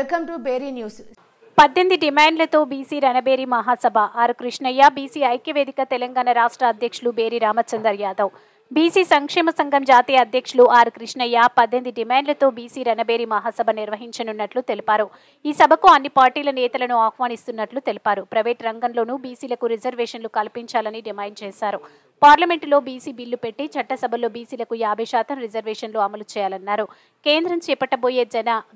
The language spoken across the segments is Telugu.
Welcome to Bheri news. 18 డిమాండ్లతో బీసీ రణబేరి మహాసభ. ఆర్ కృష్ణయ్య, బీసీ ఐక్యవేదిక తెలంగాణ రాష్ట్ర అధ్యక్షులు బేరి రామచందర్ యాదవ్, బీసీ సంక్షేమ సంఘం జాతీయ అధ్యక్షులు ఆర్ కృష్ణయ్య 18 డిమాండ్లతో బీసీ రణబేరి మహాసభ నిర్వహించనున్నట్లు తెలిపారు. ఈ సభకు అన్ని పార్టీల నేతలను ఆహ్వానిస్తున్నట్లు తెలిపారు. ప్రైవేట్ రంగంలోనూ బీసీలకు రిజర్వేషన్లు కల్పించాలని డిమాండ్ చేశారు. పార్లమెంటులో బీసీ బిల్లు పెట్టి చట్టసభలో బీసీలకు 50% రిజర్వేషన్లు అమలు చేయాలన్నారు. కేంద్రం చేపట్టబోయే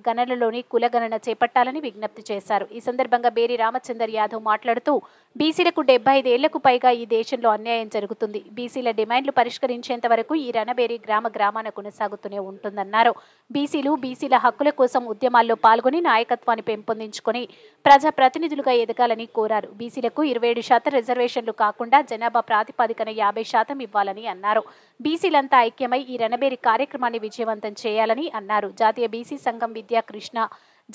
గణనలోని కులగణన చేపట్టాలని విజ్ఞప్తి చేశారు. ఈ సందర్భంగా బేరి రామచందర్ యాదవ్ మాట్లాడుతూ బీసీలకు 75 ఏళ్లకు పైగా ఈ దేశంలో అన్యాయం జరుగుతుంది. బీసీల డిమాండ్లు పరిష్కరించేంత వరకు ఈ రణబేరి గ్రామాన కొనసాగుతూనే ఉంటుందన్నారు. బీసీల హక్కుల కోసం ఉద్యమాల్లో పాల్గొని నాయకత్వాన్ని పెంపొందించుకొని ప్రజాప్రతినిధులుగా ఎదగాలని కోరారు. బీసీలకు 27% రిజర్వేషన్లు కాకుండా జనాభా ప్రాతిపదికన 50% ఇవ్వాలని అన్నారు. బీసీలంతా ఐక్యమై ఈ రణబేరి కార్యక్రమాన్ని విజయవంతం చేయాలని అన్నారు. జాతీయ బీసీ సంఘం విద్యా కృష్ణ,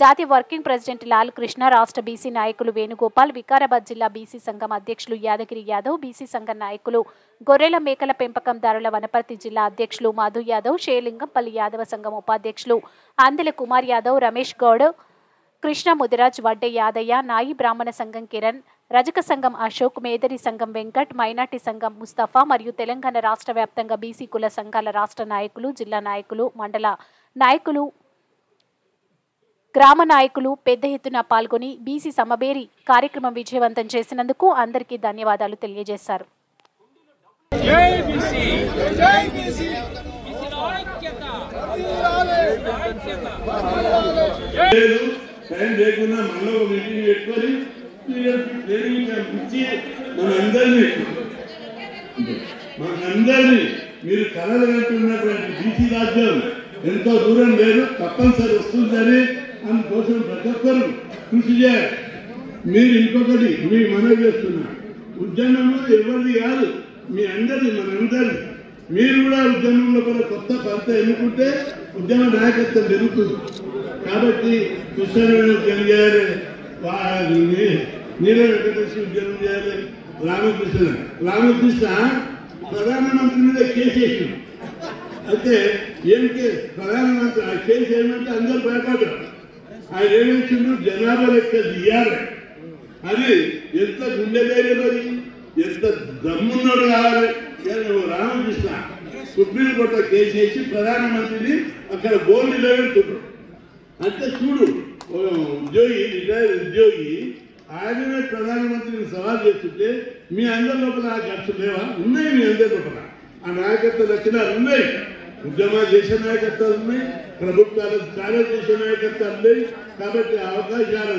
జాతీయ వర్కింగ్ ప్రెసిడెంట్ లాల్ కృష్ణ, రాష్ట్ర బీసీ నాయకులు వేణుగోపాల్, వికారాబాద్ జిల్లా బీసీ సంఘం అధ్యక్షులు యాదగిరి యాదవ్, బీసీ సంఘం నాయకులు గొర్రెల మేకల పెంపకందారుల వనపర్తి జిల్లా అధ్యక్షులు మధు యాదవ్, షేలింగంపల్లి యాదవ సంఘం ఉపాధ్యక్షులు అందెల కుమార్ యాదవ్, రమేష్ గౌడ్, కృష్ణ ముదిరాజ్, వడ్డే యాదయ్య, నాయి బ్రాహ్మణ సంఘం కిరణ్, రజక సంఘం అశోక్, మేదరి సంఘం వెంకట్, మైనార్టీ సంఘం ముస్తఫా మరియు తెలంగాణ రాష్ట్ర వ్యాప్తంగా బీసీ కుల సంఘాల రాష్ట్ర నాయకులు, జిల్లా నాయకులు, మండల నాయకులు, గ్రామ నాయకులు పెద్ద ఎత్తున పాల్గొని బీసీ సమబేరి కార్యక్రమం విజయవంతం చేసినందుకు అందరికీ ధన్యవాదాలు తెలియజేశారు. మనందరినీ మీరు కలలు కంటున్నటువంటి బీసీ రాజ్యం ఎంతో దూరం లేదు, తప్పనిసరి వస్తుందని అందుకోసం ప్రతి ఒక్కరు కృషి చేయాలి. మీరు ఇంకొకటి మీ మనవి చేస్తున్నా, ఉద్యమంలో ఎవరిది కాదు, మీ అందరిది, మనందరిది. మీరు కూడా ఉద్యమంలో కూడా కొత్త పంత ఎన్నుకుంటే ఉద్యమ నాయకత్వం పెరుగుతుంది. కాబట్టి కృష్ణవేణి ఉద్యమం చేయాలి, నీల వెంకటేశ్వర ఉద్యమం చేయాలి. రామకృష్ణ ప్రధానమంత్రి మీద కేసు వేసింది. అయితే ఏంటి ప్రధానమంత్రి ఆ కేసు ఏమంటే అందరూ భయపడ్డారు. ఆయన ఏమిచ్చిండు, జనాభా లెక్క తీయాలి. అది ఎంత గుండె ధైర్యమని, ఎంత దమ్మున్నాడు కావాలి. రామకృష్ణ సుప్రీంకోర్టులో కేసు వేసి ప్రధానమంత్రిని అక్కడ బోర్డు నిలబెడుతున్నాడు. అంటే చూడు, రిటైర్డ్ ఉద్యోగి ఆయననే ప్రధానమంత్రిని సవాల్ చేస్తుంటే మీ అందరి లోపల ఆ ఖర్చు లేవా? ఉన్నాయి. మీ అందరి లోపల ఆ నాయకత్వ లక్షణాలు ఉన్నాయి. ఉద్యమాలు చేసే నాయకత్వాలు ఉన్నాయి, ప్రభుత్వాలు చాలా చేసే నాయకత్వాలు ఉన్నాయి. కాబట్టి అవకాశాలు